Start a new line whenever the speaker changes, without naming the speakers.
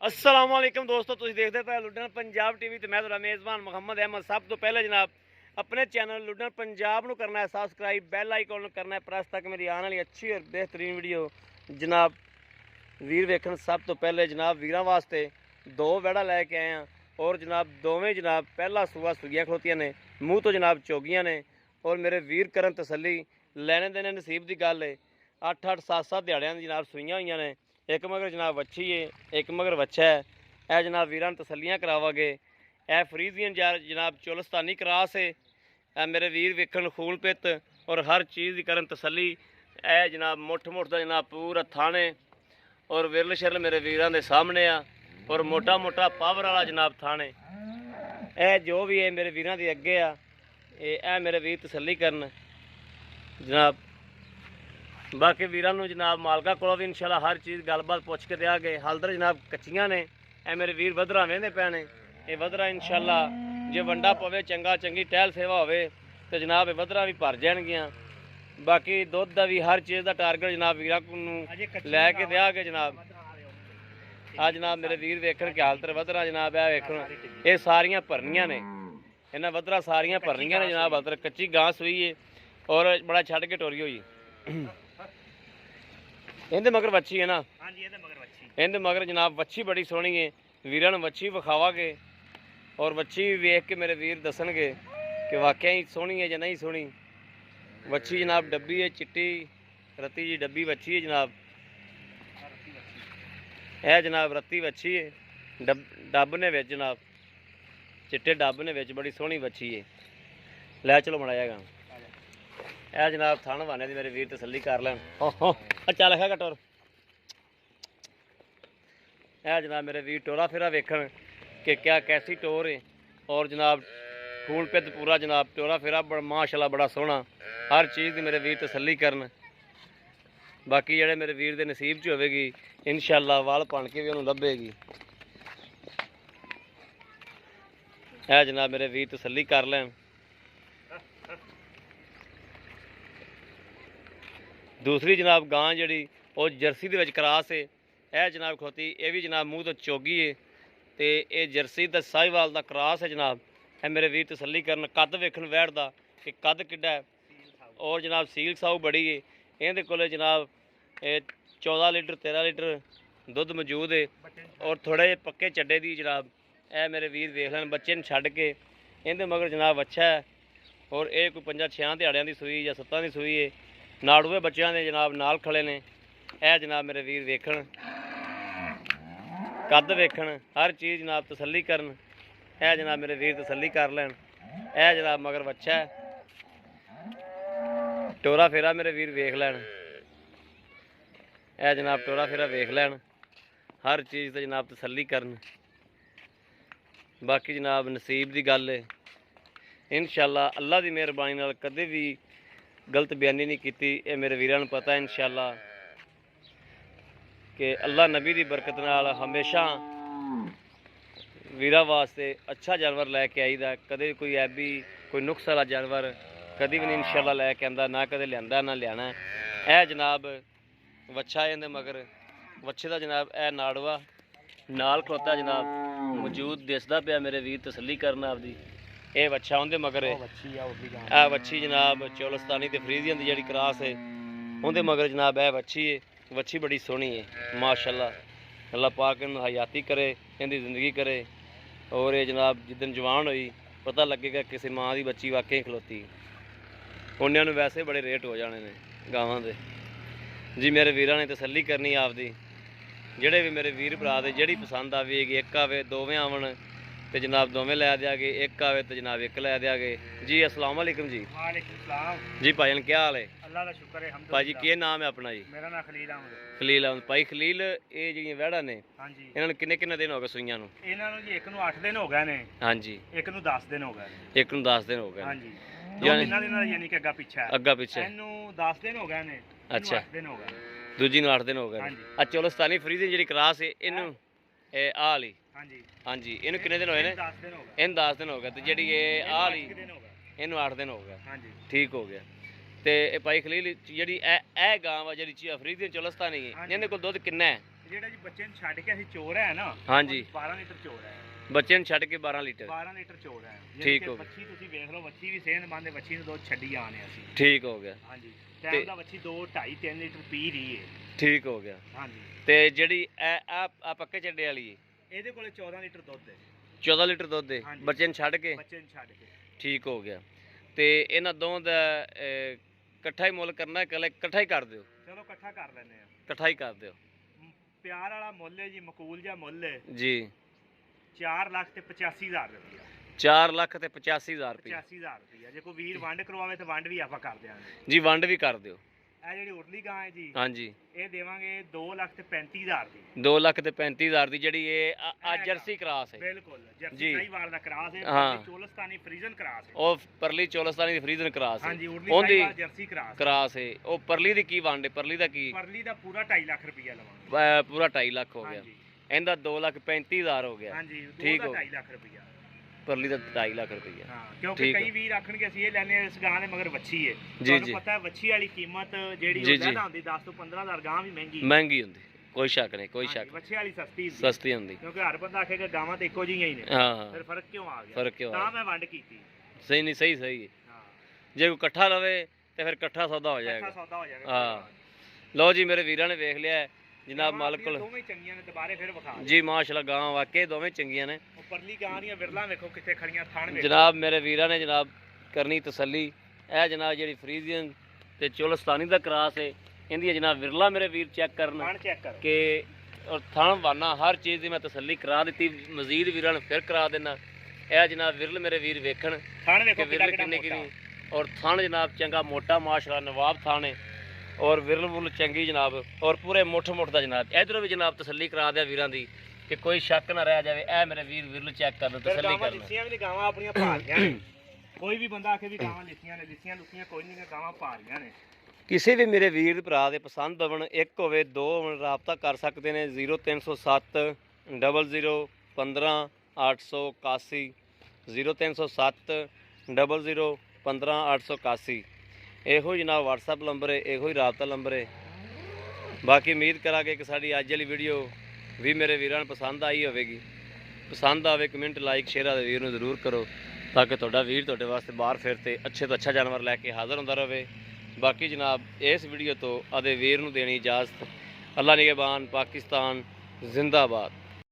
अस्सलाम वालेकुम दोस्तों, तुसीं देखते पे लुधियाना पंजाब टीवी ते मैं तुहाडा मेज़बान मुहम्मद अहमद। सब तो पहले जनाब अपने चैनल लुधियाना पंजाब नूं करना है सबसक्राइब, बैल आइकन करना है प्रेस तक मेरी आने वाली अच्छी और बेहतरीन वीडियो जनाब वीर वेखण। सब तो पहले जनाब वीरां वास्ते दो वैड़ा लैके आए हैं और जनाब दोवें जनाब पहला सूआ सूइयां खलोतियां ने, मूँह तो जनाब चोगियां ने और मेरे वीर करन तसल्ली लैने देने नसीब की गल है। 8-8 7-7 दिहाड़ियां दी जनाब सूइयां होईयां ने, एक मगर जनाब वच्छी है, एक मगर वच्छा है। यह जनाब वीरां तसल्लियां करावागे। यह फ्रीजियन जनाब चोलस्तानी क्रास है। यह मेरे वीर वेखण खून पित और हर चीज़ की करन तसल्ली। यह जनाब मुठ का जनाब पूरा थाने और विरल शिरल मेरे वीरां दे सामने आ और मोटा मोटा पावर वाला जनाब थाने। यह जो भी है मेरे वीरां दे अगे आ, यह मेरे वीर तसल्ली करन जनाब। बाकी वीरां नूं जनाब मालका कोलों भी इंशाल्लाह हर चीज़ गलबात पुछ के देंगे। हलदर जनाब कच्चियां ने, यह मेरे वीर वधरा वेंदे पे ने। ये वधरा इंशाल्लाह जो वंडा पवे चंगा चंगी टहल सेवा होवे तो जनाब ये वधरा भी भर जाएगियां। बाकी दुध का भी हर चीज़ का टारगेट जनाब वीरां नूं लैके देंगे जनाब। आ जनाब मेरे वीर वेखण के हालत वधरा जनाब है वेखण, ये सारियां भरनियां ने, इन्हां वधरा सारियां भरनियां ने जनाब। हलदर कच्ची घास हुई है और बड़ा छड़ के टोरी हुई। इहदे मगर वच्छी है ना? हाँ जी, इहदे मगर जनाब वच्छी बड़ी सोहनी है। वीरां नूं वच्छी विखावागे और वच्छी वेख के मेरे वीर दसणगे कि वाकई ही सोहनी है या नहीं सोहनी। वच्छी जनाब डब्बी है, चिट्टी रत्ती जी डब्बी वच्छी है जनाब। यह जनाब रत्ती वच्छी है, डब ने विच जनाब, चिट्टे डब ने विच बड़ी सोहनी वच्छी है। लै चलो मड़ा जाएगा। यह जनाब थण वाने दी मेरे वीर तसल्ली कर लैन। चल है टोर। यह जनाब मेरे वीर टोरा फेरा वेखण कि क्या कैसी टोर है और जनाब खून पित पूरा जनाब टोरा फेरा माशाल्लाह बड़ा सोहना। हर चीज़ की मेरे वीर तसल्ली करन। बाकी जेडे मेरे वीर के नसीब च होवेगी इंशाल्लाह वाल भन के भी उन्होंने लभेगी। यह जनाब मेरे वीर तसल्ली कर लैन। दूसरी जनाब गां जी वो जर्सी के क्रास है। यह जनाब खोती ये भी जनाब मूँह तो चोगी है तो ये जर्सी का साहिवाल का क्रास है जनाब। यह मेरे वीर तसल्ली करन। कद वेखण वैड़ का कि कद किड्डा है और जनाब सील साऊ बड़ी है। इहदे कोले जनाब 14 लीटर 13 लीटर दुध मौजूद है और थोड़े जे पक्के चड्डे दी जनाब। यह मेरे वीर वेख लैन बच्चे ने छड्ड के। इहदे मगर जनाब अच्छा है और ये कोई 5-6 दिहाड़ियां की सूई या 7 की सूई है। नाड़ूए बच्चों ने जनाब नाल खड़े ने। यह जनाब मेरे वीर वेखण कद वेखण हर चीज़ जनाब तसल्ली करन। यह जनाब मेरे वीर तसल्ली कर लैन। यह जनाब मगर बच्चा है, टोरा फेरा मेरे वीर वेख लैन। यह जनाब टोरा फेरा वेख लैन, हर चीज़ तो जनाब तसल्ली करन। बाकी जनाब नसीब की गल है। इंशाल्लाह अल्लाह की मेहरबानी नाल कदे भी गलत बयानी नहीं की। ये मेरे वीरां नूं पता है इंशाल्लाह कि अल्लाह नबी की बरकत नाल हमेशा वीरां वास्ते अच्छा जानवर लैके आईदा। कदे कोई ऐबी कोई नुक्स वाला जानवर कभी भी नहीं इंशाल्लाह लैके आंदा, ना कदे लियांदा ना लियाना। यह जनाब वच्छा इहदे मगर वच्छे का जनाब यह नाड़वा नाल खलोता जनाब मौजूद दिसदा पिया। मेरे वीर तसल्ली करना आपदी। ये वच्छा उहदे मगर है। यह वच्छी जनाब चोलस्तानी ते फ्रीजियन की जिहड़ी क्रास है उहदे मगर जनाब यह वच्छी है। वच्छी बड़ी सोहनी है माशाल्लाह। अल्लाह पाक इन्हूं हयाती करे, इहदी जिंदगी करे और ये जनाब जिदन जवान हुई पता लगेगा किसी माँ की बच्ची वाकई खलोती। उन्होंने वैसे बड़े रेट हो जाने ने गावां दे जी। मेरे वीरां ने तसल्ली करनी आपदी। ਜਿਹੜੇ भी मेरे वीर भरा दे ਜਿਹੜੀ पसंद आवेगी, एक आवे दोवें आवन तो जनाब दोवें लै देंगे, एक आवे तो जनाब एक लै देंगे जी। अस्सलाम वालेकुम जी।
वालेकुम सलाम
जी भाईजान क्या हाल है?
अल्लाह का शुक्र है। हम
भाजी के नाम है अपना जी?
मेरा नाम खलील अहमद।
खलील अहमद। भाई खलील ये जी वैड़ा ने
हाँ जी,
इन्होंने किन्ने दिन हो गए सूइयां नूं?
इन्हां नूं जी एक नूं 8 दिन हो गए ने,
हाँ जी,
एक नूं 10 दिन हो गए ने।
एक नूं 10 दिन हो गए।
हाँ जी,
यानी
दो दिनां यानी कि अग्गा पिछा
अग्गा पिछे।
इनू 10 दिन हो गए ने,
अच्छा।
8 दिन हो गए।
दूजी नूं 8 दिन हो गए।
हाँ जी।
अच्छा चोलस्तानी फ्रीजियन जी क्रास है इनू आ वाली।
हाँ जी,
हाँ जी, इनू किन्ने दिन होए ने?
10 दिन हो गए।
इन 10 दिन हो गए। तो जी ये आ वाली
8 दिन हो गए।
इनू 8 दिन हो गए।
हाँ जी,
ठीक हो गया। तो भाई खलील जी गां वा जी फ्रीजियन चोलस्तानी है इन्हें कोल दुध किन्ना है?
ਜਿਹੜਾ ਜੀ ਬੱਚੇ ਨੂੰ ਛੱਡ ਕੇ ਅਸੀਂ ਚੋਰ ਹੈ ਨਾ
ਹਾਂਜੀ।
12 ਲੀਟਰ ਚੋਰ ਹੈ।
ਬੱਚੇ ਨੂੰ ਛੱਡ ਕੇ 12 ਲੀਟਰ
12 ਲੀਟਰ ਚੋਰ ਹੈ।
ਠੀਕ ਹੋ ਗਿਆ।
ਬੱਚੀ ਤੁਸੀਂ ਵੇਖ ਲਓ, ਬੱਚੀ ਵੀ ਸਿਹਤਮੰਦ ਹੈ, ਬੱਚੀ ਨੂੰ ਦੁੱਧ ਛੱਡੀ ਆਣੇ ਅਸੀਂ।
ਠੀਕ ਹੋ ਗਿਆ।
ਹਾਂਜੀ, ਟਾਈਮ ਦਾ ਬੱਚੀ 2 2.5 3 ਲੀਟਰ ਪੀ ਰਹੀ ਹੈ।
ਠੀਕ ਹੋ ਗਿਆ।
ਹਾਂਜੀ,
ਤੇ ਜਿਹੜੀ ਆ ਪੱਕੇ ਚੱਡੇ ਵਾਲੀ ਹੈ,
ਇਹਦੇ ਕੋਲੇ 14 ਲੀਟਰ ਦੁੱਧ ਹੈ।
14 ਲੀਟਰ ਦੁੱਧ ਦੇ
ਹਾਂਜੀ।
ਬੱਚੇ ਨੂੰ ਛੱਡ ਕੇ
ਬੱਚੇ ਨੂੰ ਛੱਡ ਕੇ
ਠੀਕ ਹੋ ਗਿਆ। ਤੇ ਇਹਨਾਂ ਦੋਵਾਂ ਦਾ ਇਕੱਠਾ ਹੀ ਮੁੱਲ ਕਰਨਾ, ਇਕੱਠਾ ਹੀ ਕਰ ਦਿਓ।
ਚਲੋ ਇਕੱਠਾ ਕਰ ਲੈਂਦੇ ਆ।
ਇਕੱਠਾ ਹੀ ਕਰ ਦਿਓ।
ਪਿਆਰ ਵਾਲਾ ਮੁੱਲ ਹੈ ਜੀ, ਮਕੂਲ ਜਿਹਾ ਮੁੱਲ ਹੈ
ਜੀ।
4,85,000 ਰੁਪਇਆ।
4,85,000 ਰੁਪਏ
85,000 ਰੁਪਇਆ। ਜੇ ਕੋਈ ਵੀਰ ਵੰਡ ਕਰਵਾਵੇ ਤਾਂ ਵੰਡ ਵੀ ਆਪਾਂ ਕਰ ਦਿਆਂਗੇ
ਜੀ। ਵੰਡ ਵੀ ਕਰ ਦਿਓ।
ਇਹ ਜਿਹੜੀ ਉਰਲੀ ਗਾਂ ਹੈ ਜੀ,
ਹਾਂਜੀ,
ਇਹ ਦੇਵਾਂਗੇ 2,35,000 ਦੀ।
2,35,000 ਦੀ ਜਿਹੜੀ ਇਹ ਆ ਜਰਸੀ ਕਰਾਸ ਹੈ।
ਬਿਲਕੁਲ
ਜੀ।
ਜਰਸੀ ਸਾਈਵਾਲ ਦਾ ਕਰਾਸ ਹੈ।
ਹਾਂ।
ਚੋਲਸਤਾਨੀ ਫਰੀਜ਼ਨ ਕਰਾਸ ਹੈ।
ਉਹ ਪਰਲੀ ਚੋਲਸਤਾਨੀ ਦੀ ਫਰੀਜ਼ਨ ਕਰਾਸ ਹੈ।
ਹਾਂਜੀ, ਉਰਲੀ
ਉਹਦੀ
ਸਾਈਵਾਲ ਜਰਸੀ ਕਰਾਸ।
ਕਰਾਸ ਹੈ। ਉਹ ਪਰਲੀ ਦੀ ਕੀ ਵੰਡ ਹੈ? ਪਰਲੀ ਦਾ ਕੀ?
ਪਰਲੀ ਦਾ ਪੂਰਾ 2.5 ਲੱਖ ਰੁਪਇਆ ਲਵਾਂਗੇ।
ਪੂਰਾ 2.5 ਲੱਖ ਹੋ ਗਿਆ।
ਹਾਂਜੀ
ਇਹਦਾ 2,35,000 ਹੋ ਗਿਆ।
ਹਾਂਜੀ,
ਠੀਕ ਹੋ
2.5 ਲੱਖ ਰੁਪਇਆ।
ਪਰਲੀ ਦਾ 2.5 ਲੱਖ ਰੁਪਇਆ।
ਹਾਂ, ਕਿਉਂਕਿ
ਠੀਕ
ਕਈ ਵੀਰ ਆਖਣਗੇ ਅਸੀਂ ਇਹ ਲੈਣੇ ਇਸ ਗਾਂ ਦੇ ਮਗਰ ਵੱਛੀ ਹੈ।
ਜੀ,
ਤੁਹਾਨੂੰ
ਜੀ।
ਪਤਾ ਹੈ ਵੱਛੀ ਵਾਲੀ ਕੀਮਤ ਜਿਹੜੀ
ਜੀ,
ਉਹ
ਜੀ।
ਲੈਦਾ ਹੁੰਦੀ 10 ਤੋਂ 15,000 ਗਾਂ ਵੀ ਮਹਿੰਗੀ।
ਮਹਿੰਗੀ ਹੁੰਦੀ, ਕੋਈ ਸ਼ੱਕ ਨਹੀਂ, ਕੋਈ
ਹਾਂਜੀ,
ਸ਼ੱਕ।
ਵੱਛੀ ਵਾਲੀ ਸਸਤੀ ਹੁੰਦੀ।
ਸਸਤੀ ਹੁੰਦੀ।
ਕਿਉਂਕਿ ਹਰ ਬੰਦਾ ਆਖੇਗਾ ਗਾਵਾਂ ਤੇ ਇੱਕੋ ਜਿਹੀਆਂ ਹੀ ਨੇ।
ਹਾਂ
ਫਿਰ ਫਰਕ ਕਿਉਂ ਆ ਗਿਆ?
ਫਰਕ ਕਿਉਂ ਆ
ਤਾਂ
ਗਿਆ?
ਮੈਂ ਵੰਡ ਕੀਤੀ।
ਸਹੀ ਨਹੀਂ, ਸਹੀ ਸਹੀ ਹੈ।
ਹਾਂ,
ਜੇ ਕੋਈ ਇਕੱਠਾ ਲਵੇ ਤੇ ਫਿਰ ਇਕੱਠਾ ਸੌਦਾ ਹੋ
ਇਕੱਠਾ
ਜਾਏਗਾ।
ਸੌਦਾ ਹੋ ਜਾਏਗਾ।
ਹਾਂ। ਲਓ ਜੀ, ਮੇਰੇ ਵੀਰਾਂ ਨੇ ਵੇਖ ਲਿਆ ਹੈ। ਜਨਾਬ ਮਾਲਕ ਕੋਲ
ਦੋਵੇਂ ਚੰਗੀਆਂ ਨੇ, ਦੁਬਾਰੇ ਫਿਰ ਵਿਖਾ ਦਿਓ।
ਜੀ ਮਾਸ਼ਾਅੱਲਾ ਗਾਂ ਵਾਕਈ ਦੋਵੇਂ ਚੰਗੀਆਂ ਨੇ।
ਉਹ ਪਰਲੀ ਗਾਂ ਦੀਆਂ ਵਿਰਲਾਂ ਵੇਖੋ ਕਿੱਥੇ ਖੜੀਆਂ, ਥਣ ਵੇਖੋ।
ਜਨਾਬ ਮੇਰੇ ਵੀਰਾਂ ਨੇ ਜਨਾਬ ਕਰਨੀ ਤਸੱਲੀ। ਇਹ ਜਨਾਬ ਜਿਹੜੀ ਫਰੀਜ਼ੀਅਨ ਤੇ ਚੋਲਸਤਾਨੀ ਦਾ ਕਰਾਸ ਹੈ, ਇਹਦੀ ਜਨਾਬ ਵਿਰਲਾ ਮੇਰੇ ਵੀਰ ਚੈੱਕ ਕਰਨ
ਥਣ ਚੈੱਕ ਕਰੋ।
ਕਿ ਔਰ ਥਣ ਵਾਨਾ ਹਰ ਚੀਜ਼ ਦੀ ਮੈਂ ਤਸੱਲੀ ਕਰਾ ਦਿੱਤੀ। ਮਜ਼ੀਦ ਵੀਰਾਂ ਨੂੰ ਫਿਰ ਕਰਾ ਦੇਣਾ। ਇਹ ਜਨਾਬ ਵਿਰਲ ਮੇਰੇ ਵੀਰ ਵੇਖਣ
ਥਣ
ਕਿ
ਵੇਖੋ
ਵਿਰਲ
ਕਿੰਨਾ
ਕਿੰਨੀ
ਕਿੰਨਾ
ਕਿੰਨੀ। ਔਰ ਥਣ ਜਨਾਬ ਚੰਗਾ ਮੋਟਾ ਮਾਸ਼ਾਅੱਲਾ ਨਵਾਬ ਥਣ ਹੈ। ਔਰ ਵਿਰਲ ਵੁਰਲ ਚੰਗੀ ਜਨਾਬ, ਔਰ ਪੂਰੇ ਮੁੱਠ ਦਾ ਜਨਾਬ। ਇਧਰੋਂ ਵੀ ਜਨਾਬ ਤਸੱਲੀ ਕਰਾ ਦਿਆ ਵੀਰਾਂ ਦੀ ਕਿ ਕੋਈ ਸ਼ੱਕ ਨਾ ਰਹਿ ਜਾਵੇ। ਇਹ ਮੇਰੇ ਵੀਰ ਵਿਰਲ ਚੈੱਕ ਕਰ ਲਓ, ਤਸੱਲੀ ਕਰ ਲਓ।
ਲਿੱਸੀਆਂ ਵੀ ਨੇ ਗਾਵਾਂ ਆਪਣੀਆਂ ਭਾਰੀਆਂ ਨੇ। ਕੋਈ ਵੀ ਬੰਦਾ ਆਖੇ ਵੀ ਗਾਵਾਂ ਲਿੱਸੀਆਂ ਨੇ, ਲਿੱਸੀਆਂ ਲੁੱਸੀਆਂ ਕੋਈ ਨਹੀਂ, ਗਾਵਾਂ ਭਾਰੀਆਂ ਨੇ।
ਕਿਸੇ ਵੀ ਮੇਰੇ ਵੀਰ ਭਰਾ ਦੇ ਪਸੰਦ ਹੋਣ, ਇੱਕ ਹੋਵੇ ਦੋ ਹੋਣ, ਰਾਬਤਾ ਕਰ ਸਕਦੇ ਨੇ 0307 00 15 881 0307 00 15 881। ਇਹੋ ਜਨਾਬ WhatsApp ਨੰਬਰ ਹੈ, ਇਹੋ ਹੀ ਰਾਬਤਾ ਨੰਬਰ ਹੈ। ਬਾਕੀ ਉਮੀਦ ਕਰਾਂਗੇ ਕਿ ਸਾਡੀ ਅੱਜ ਵਾਲੀ ਵੀਡੀਓ ਵੀ ਮੇਰੇ ਵੀਰਾਂ ਨੂੰ ਪਸੰਦ ਆਈ ਹੋਵੇਗੀ। ਪਸੰਦ ਆਵੇ ਕਮੈਂਟ ਲਾਈਕ ਸ਼ੇਅਰ ਆ ਵੀਰ ਨੂੰ ਜ਼ਰੂਰ ਕਰੋ, ਤਾਂ ਕਿ ਤੁਹਾਡਾ ਵੀਰ ਤੁਹਾਡੇ ਵਾਸਤੇ ਬਾਹਰ ਫਿਰ ਤੇ ਅੱਛੇ ਤੋਂ ਅੱਛਾ ਜਾਨਵਰ ਲੈ ਕੇ ਹਾਜ਼ਰ ਹੁੰਦਾ ਰਹੇ। ਬਾਕੀ ਜਨਾਬ ਇਸ ਵੀਡੀਓ ਤੋਂ ਆਦੇ ਵੀਰ ਨੂੰ ਦੇਣੀ ਇਜਾਜ਼ਤ। ਅੱਲਾ ਨਿਗਹਿਬਾਨ। ਪਾਕਿਸਤਾਨ ਜ਼ਿੰਦਾਬਾਦ।